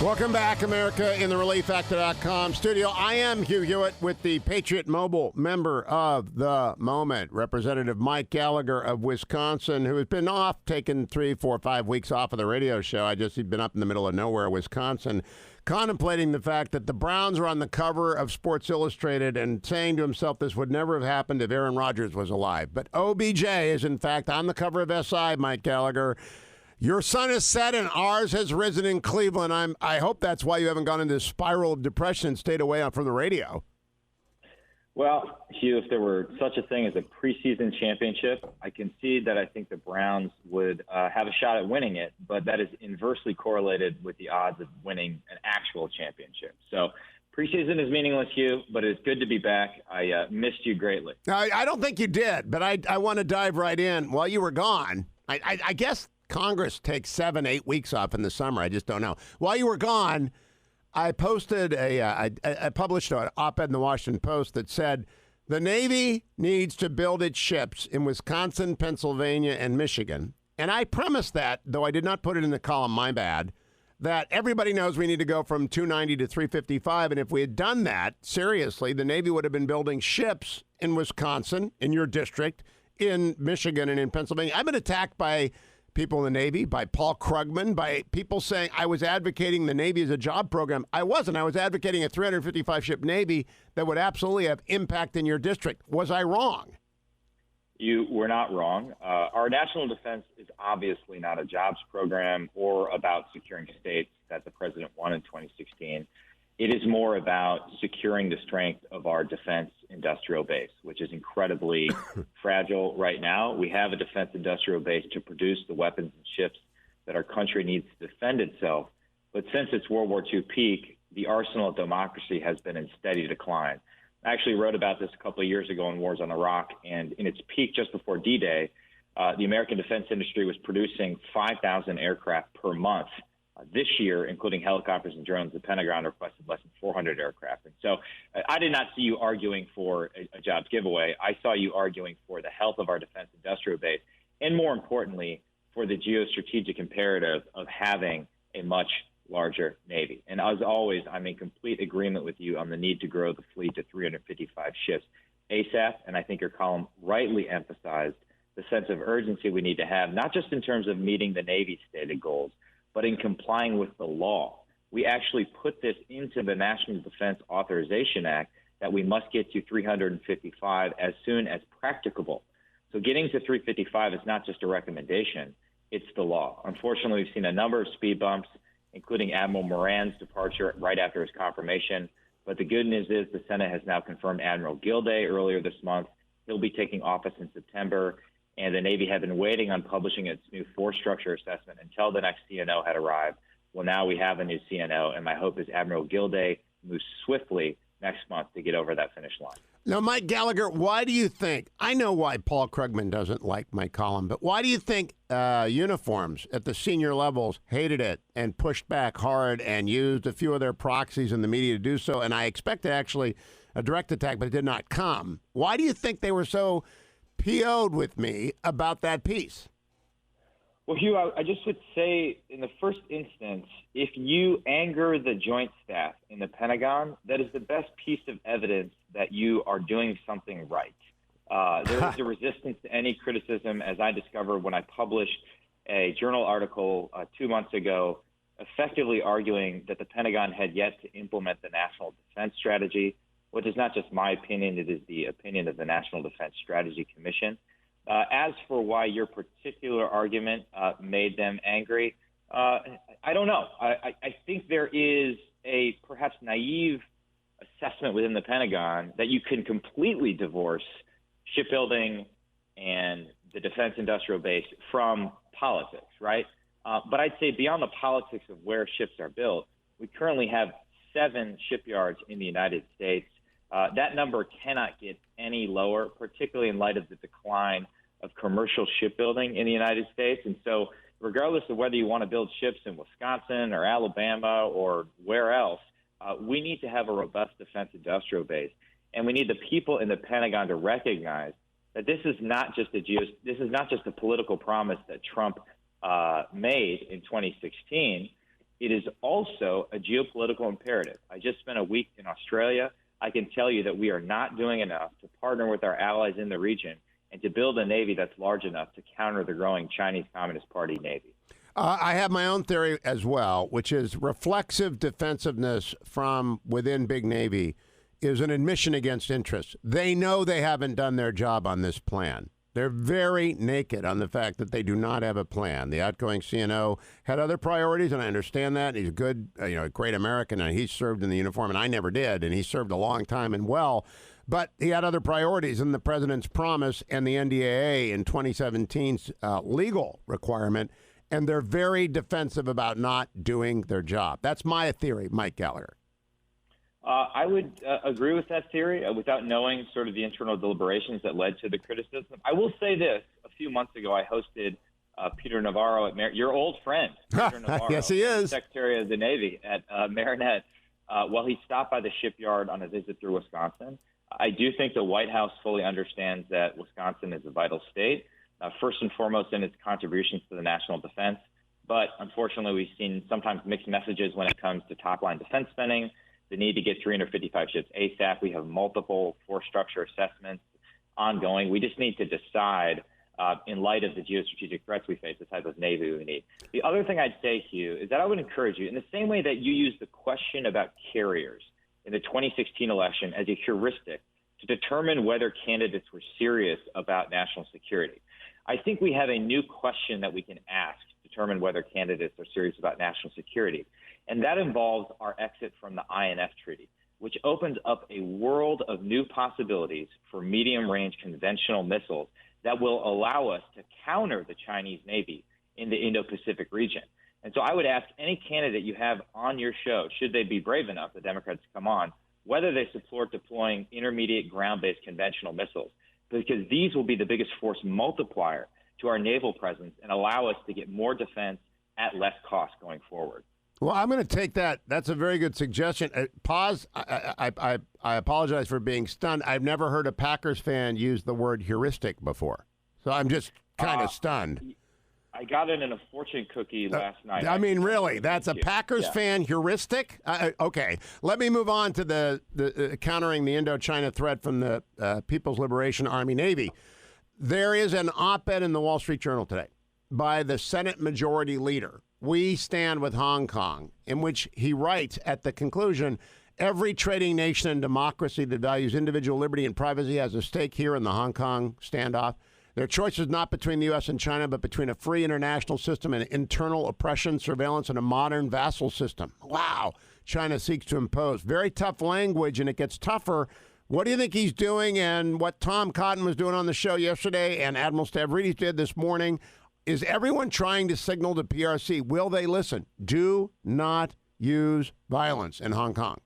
Welcome back, America, in the ReliefFactor.com studio. I am Hugh Hewitt with the Patriot Mobile member of the moment, Representative Mike Gallagher of Wisconsin, who has been off, taking 3, 4, 5 weeks off of the radio show. He'd been up in the middle of nowhere, Wisconsin, contemplating the fact that the Browns are on the cover of Sports Illustrated and saying to himself this would never have happened if Aaron Rodgers was alive. But OBJ is, in fact, on the cover of SI, Mike Gallagher. Your sun has set and ours has risen in Cleveland. I hope that's why you haven't gone into a spiral of depression and stayed away from the radio. Well, Hugh, if there were such a thing as a preseason championship, I concede that I think the Browns would have a shot at winning it, but that is inversely correlated with the odds of winning an actual championship. So preseason is meaningless, Hugh, but it's good to be back. I missed you greatly. I don't think you did, but I want to dive right in. While you were gone, I guess Congress takes 7, 8 weeks off in the summer. I just don't know. While you were gone, I posted I published an op-ed in the Washington Post that said the Navy needs to build its ships in Wisconsin, Pennsylvania, and Michigan. And I premised that, though I did not put it in the column, my bad, that everybody knows we need to go from 290 to 355. And if we had done that, seriously, the Navy would have been building ships in Wisconsin, in your district, in Michigan, and in Pennsylvania. I've been attacked by people in the Navy, by Paul Krugman, by people saying I was advocating the Navy as a job program. I wasn't. I was advocating a 355-ship Navy that would absolutely have impact in your district. Was I wrong? You were not wrong. Our national defense is obviously not a jobs program or about securing states that the president won in 2016. It is more about securing the strength of our defense industrial base, which is incredibly fragile right now. We have a defense industrial base to produce the weapons and ships that our country needs to defend itself. But since its World War II peak, the arsenal of democracy has been in steady decline. I actually wrote about this a couple of years ago in Wars on Iraq, and in its peak just before D-Day, the American defense industry was producing 5,000 aircraft per month. This year, including helicopters and drones, the Pentagon requested less than 400 aircraft. And so I did not see you arguing for a jobs giveaway. I saw you arguing for the health of our defense industrial base, and more importantly, for the geostrategic imperative of having a much larger Navy. And as always, I'm in complete agreement with you on the need to grow the fleet to 355 ships ASAP. And I think your column rightly emphasized the sense of urgency we need to have, not just in terms of meeting the Navy's stated goals, but in complying with the law. We actually put this into the National Defense Authorization Act that we must get to 355 as soon as practicable. So getting to 355 is not just a recommendation, it's the law. Unfortunately, we've seen a number of speed bumps, including Admiral Moran's departure right after his confirmation. But the good news is the Senate has now confirmed Admiral Gilday earlier this month. He'll be taking office in September. And the Navy had been waiting on publishing its new force structure assessment until the next CNO had arrived. Well, now we have a new CNO, and my hope is Admiral Gilday moves swiftly next month to get over that finish line. Now, Mike Gallagher, why do you think, I know why Paul Krugman doesn't like my column, but why do you think uniforms at the senior levels hated it and pushed back hard and used a few of their proxies in the media to do so? And I expected actually a direct attack, but it did not come. Why do you think they were so PO'd with me about that piece? Well, Hugh, I just would say in the first instance, if you anger the Joint Staff in the Pentagon, that is the best piece of evidence that you are doing something right. There is a resistance to any criticism, as I discovered when I published a journal article 2 months ago, effectively arguing that the Pentagon had yet to implement the National Defense Strategy, which is not just my opinion, it is the opinion of the National Defense Strategy Commission. As for why your particular argument made them angry, I don't know. I think there is a perhaps naive assessment within the Pentagon that you can completely divorce shipbuilding and the defense industrial base from politics, right? But I'd say beyond the politics of where ships are built, we currently have 7 shipyards in the United States. That number cannot get any lower, particularly in light of the decline of commercial shipbuilding in the United States. And so regardless of whether you want to build ships in Wisconsin or Alabama or where else, we need to have a robust defense industrial base. And we need the people in the Pentagon to recognize that this is not just a political promise that Trump made in 2016. it is also a geopolitical imperative. I just spent a week in Australia. I can tell you that we are not doing enough to partner with our allies in the region and to build a Navy that's large enough to counter the growing Chinese Communist Party Navy. I have my own theory as well, which is reflexive defensiveness from within Big Navy is an admission against interest. They know they haven't done their job on this plan. They're very naked on the fact that they do not have a plan. The outgoing CNO had other priorities, and I understand that. He's a good, a great American, and he served in the uniform, and I never did, and he served a long time and well. But he had other priorities, and the president's promise and the NDAA in 2017's legal requirement, and they're very defensive about not doing their job. That's my theory, Mike Gallagher. I would agree with that theory without knowing sort of the internal deliberations that led to the criticism. I will say this. A few months ago, I hosted Peter Navarro at your old friend, Peter Navarro, yes, he is, Secretary of the Navy at Marinette, while he stopped by the shipyard on a visit through Wisconsin. I do think the White House fully understands that Wisconsin is a vital state, first and foremost in its contributions to the national defense. But unfortunately, we've seen sometimes mixed messages when it comes to top-line defense spending, the need to get 355 ships ASAP. We have multiple force structure assessments ongoing. We just need to decide, in light of the geostrategic threats we face, the type of Navy we need. The other thing I'd say, Hugh, is that I would encourage you, in the same way that you used the question about carriers in the 2016 election as a heuristic to determine whether candidates were serious about national security, I think we have a new question that we can ask to determine whether candidates are serious about national security. And that involves our exit from the INF Treaty, which opens up a world of new possibilities for medium-range conventional missiles that will allow us to counter the Chinese Navy in the Indo-Pacific region. And so I would ask any candidate you have on your show, should they be brave enough, the Democrats to come on, whether they support deploying intermediate ground-based conventional missiles, because these will be the biggest force multiplier to our naval presence and allow us to get more defense at less cost going forward. Well, I'm going to take that. That's a very good suggestion. Pause. I apologize for being stunned. I've never heard a Packers fan use the word heuristic before. So I'm just kind of stunned. I got it in a fortune cookie last night. I mean, really? That's a Packers fan heuristic? Okay. Let me move on to the countering the Indochina threat from the People's Liberation Army Navy. There is an op-ed in the Wall Street Journal today by the Senate Majority Leader, "We stand with Hong Kong," in which he writes at the conclusion, "Every trading nation and democracy that values individual liberty and privacy has a stake here in the Hong Kong standoff. Their choice is not between the U.S. and China, but between a free international system and internal oppression, surveillance, and a modern vassal system." Wow. China seeks to impose. Very tough language, and it gets tougher. What do you think he's doing, and what Tom Cotton was doing on the show yesterday and Admiral Stavridis did this morning? Is everyone trying to signal to PRC, will they listen? Do not use violence in Hong Kong.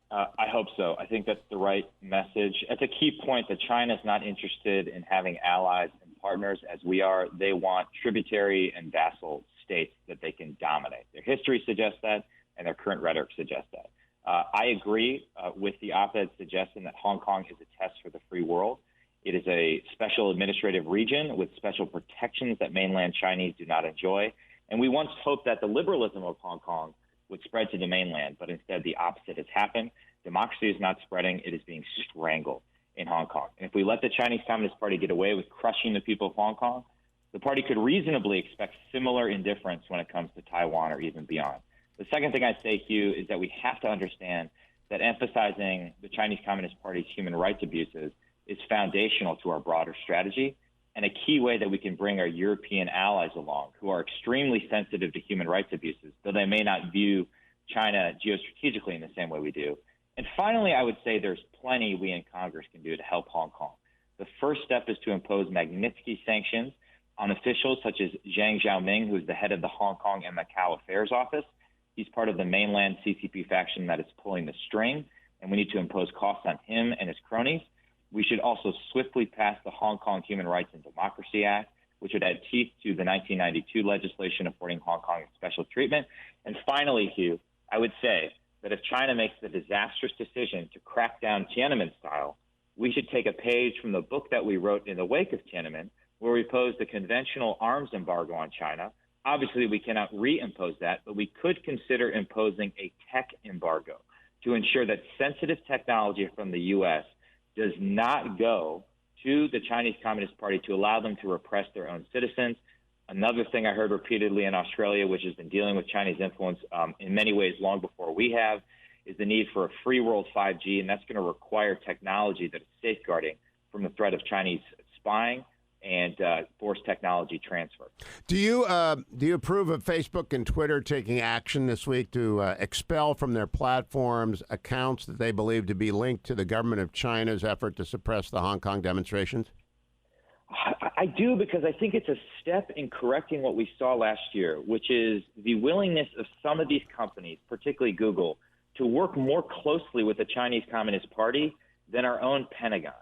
I hope so. I think that's the right message. It's a key point that China is not interested in having allies and partners as we are. They want tributary and vassal states that they can dominate. Their history suggests that, and their current rhetoric suggests that. I agree with the op-ed suggesting that Hong Kong is a test for the free world. It is a special administrative region with special protections that mainland Chinese do not enjoy. And we once hoped that the liberalism of Hong Kong would spread to the mainland, but instead the opposite has happened. Democracy is not spreading. It is being strangled in Hong Kong. And if we let the Chinese Communist Party get away with crushing the people of Hong Kong, the party could reasonably expect similar indifference when it comes to Taiwan or even beyond. The second thing I'd say, Hugh, is that we have to understand that emphasizing the Chinese Communist Party's human rights abuses is foundational to our broader strategy and a key way that we can bring our European allies along who are extremely sensitive to human rights abuses, though they may not view China geostrategically in the same way we do. And finally, I would say there's plenty we in Congress can do to help Hong Kong. The first step is to impose Magnitsky sanctions on officials such as Zhang Xiaoming, who is the head of the Hong Kong and Macau Affairs Office. He's part of the mainland CCP faction that is pulling the string, and we need to impose costs on him and his cronies. We should also swiftly pass the Hong Kong Human Rights and Democracy Act, which would add teeth to the 1992 legislation affording Hong Kong special treatment. And finally, Hugh, I would say that if China makes the disastrous decision to crack down Tiananmen style, we should take a page from the book that we wrote in the wake of Tiananmen, where we posed a conventional arms embargo on China, Obviously, we cannot reimpose that, but we could consider imposing a tech embargo to ensure that sensitive technology from the U.S. does not go to the Chinese Communist Party to allow them to repress their own citizens. Another thing I heard repeatedly in Australia, which has been dealing with Chinese influence in many ways long before we have, is the need for a free world 5G, and that's going to require technology that is safeguarding from the threat of Chinese spying and forced technology transfer. Do you approve of Facebook and Twitter taking action this week to expel from their platforms accounts that they believe to be linked to the government of China's effort to suppress the Hong Kong demonstrations? I do, because I think it's a step in correcting what we saw last year, which is the willingness of some of these companies, particularly Google, to work more closely with the Chinese Communist Party than our own Pentagon.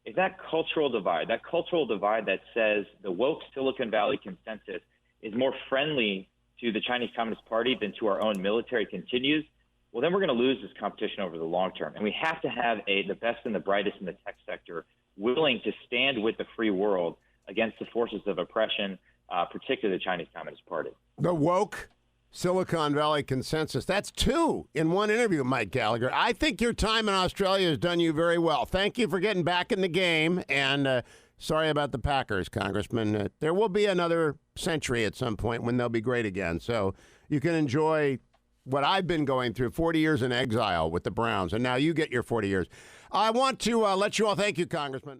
Is that cultural divide that says the woke Silicon Valley consensus is more friendly to the Chinese Communist Party than to our own military continues, well, then we're going to lose this competition over the long term. And we have to have the best and the brightest in the tech sector willing to stand with the free world against the forces of oppression, particularly the Chinese Communist Party. The woke Silicon Valley consensus. That's two in one interview, Mike Gallagher. I think your time in Australia has done you very well. Thank you for getting back in the game. And sorry about the Packers, Congressman. There will be another century at some point when they'll be great again. So you can enjoy what I've been going through, 40 years in exile with the Browns. And now you get your 40 years. I want to let you all thank you, Congressman.